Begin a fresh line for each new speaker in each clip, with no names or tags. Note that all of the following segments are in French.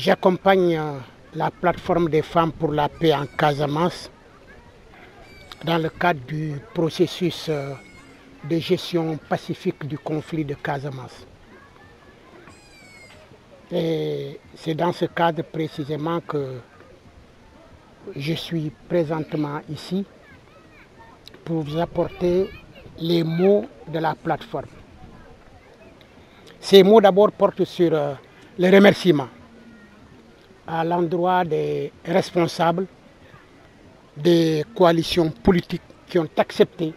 J'accompagne la plateforme des femmes pour la paix en Casamance dans le cadre du processus de gestion pacifique du conflit de Casamance. Et c'est dans ce cadre précisément que je suis présentement ici pour vous apporter les mots de la plateforme. Ces mots d'abord portent sur les remerciements à l'endroit des responsables des coalitions politiques qui ont accepté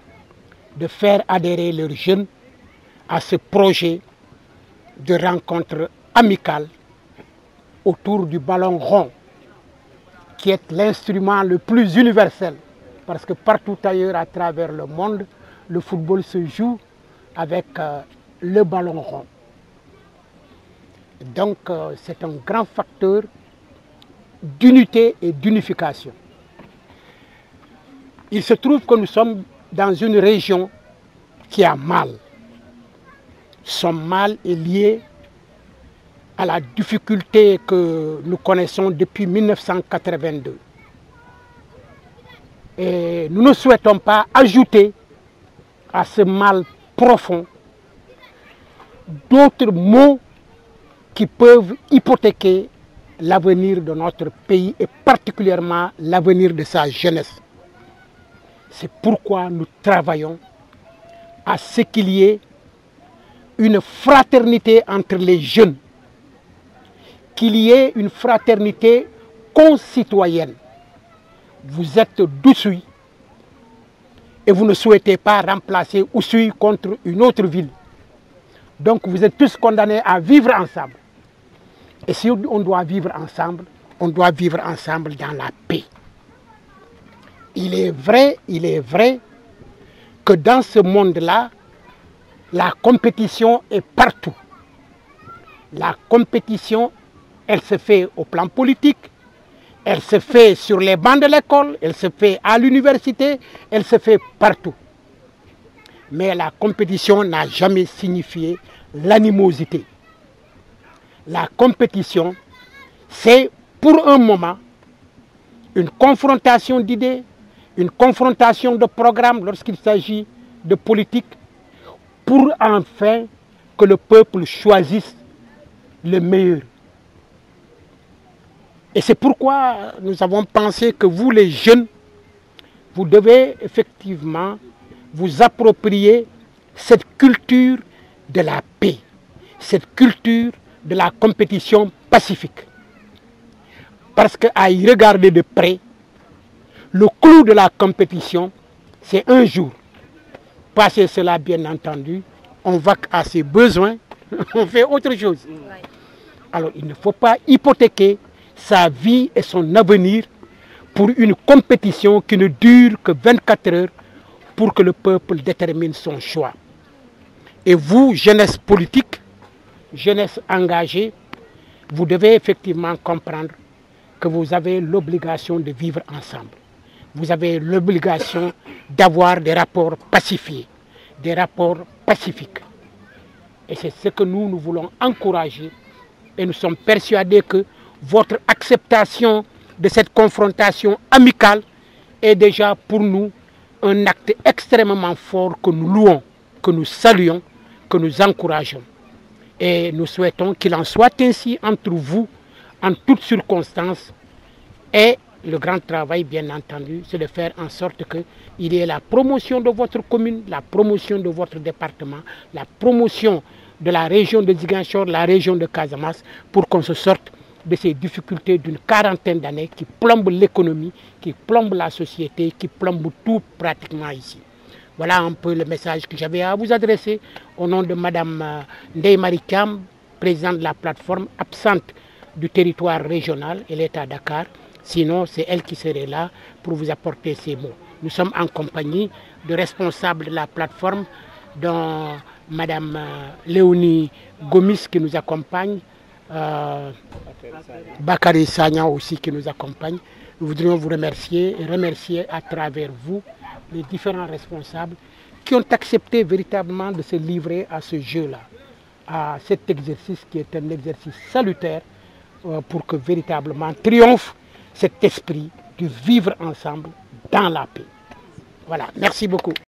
de faire adhérer leurs jeunes à ce projet de rencontre amicale autour du ballon rond, qui est l'instrument le plus universel, parce que partout ailleurs à travers le monde, le football se joue avec le ballon rond. Donc c'est un grand facteur d'unité et d'unification. Il se trouve que nous sommes dans une région qui a mal. Son mal est lié à la difficulté que nous connaissons depuis 1982. Et nous ne souhaitons pas ajouter à ce mal profond d'autres maux qui peuvent hypothéquer l'avenir de notre pays et particulièrement l'avenir de sa jeunesse. C'est pourquoi nous travaillons à ce qu'il y ait une fraternité entre les jeunes, qu'il y ait une fraternité concitoyenne. Vous êtes d'Oussouye et vous ne souhaitez pas remplacer Oussouye contre une autre ville. Donc vous êtes tous condamnés à vivre ensemble. Et si on doit vivre ensemble dans la paix. Il est vrai que dans ce monde-là, la compétition est partout. La compétition, elle se fait au plan politique, elle se fait sur les bancs de l'école, elle se fait à l'université, elle se fait partout. Mais la compétition n'a jamais signifié l'animosité. La compétition, c'est pour un moment une confrontation d'idées, une confrontation de programmes lorsqu'il s'agit de politique, pour enfin que le peuple choisisse le meilleur. Et c'est pourquoi nous avons pensé que vous, les jeunes, vous devez effectivement vous approprier cette culture de la paix, cette culture de la compétition pacifique. Parce qu'à y regarder de près, le clou de la compétition, c'est un jour. Passer cela, bien entendu, on va à ses besoins, on fait autre chose. Alors il ne faut pas hypothéquer sa vie et son avenir pour une compétition qui ne dure que 24 heures pour que le peuple détermine son choix. Et vous, jeunesse politique, jeunesse engagée, vous devez effectivement comprendre que vous avez l'obligation de vivre ensemble. Vous avez l'obligation d'avoir des rapports pacifiés, des rapports pacifiques. Et c'est ce que nous voulons encourager. Et nous sommes persuadés que votre acceptation de cette confrontation amicale est déjà pour nous un acte extrêmement fort que nous louons, que nous saluons, que nous encourageons. Et nous souhaitons qu'il en soit ainsi entre vous, en toutes circonstances. Et le grand travail, bien entendu, c'est de faire en sorte qu'il y ait la promotion de votre commune, la promotion de votre département, la promotion de la région de Ziguinchor, la région de Casamance, pour qu'on se sorte de ces difficultés d'une quarantaine d'années qui plombent l'économie, qui plombent la société, qui plombent tout pratiquement ici. Voilà un peu le message que j'avais à vous adresser au nom de Mme Ndeye Marie Thiam, présidente de la plateforme, absente du territoire régional, elle est à Dakar. Sinon, c'est elle qui serait là pour vous apporter ces mots. Nous sommes en compagnie de responsables de la plateforme, dont Mme Léonie Gomis qui nous accompagne, Bakary Sagna aussi qui nous accompagne. Nous voudrions vous remercier et remercier à travers vous les différents responsables qui ont accepté véritablement de se livrer à ce jeu-là, à cet exercice qui est un exercice salutaire pour que véritablement triomphe cet esprit de vivre ensemble dans la paix. Voilà, merci beaucoup.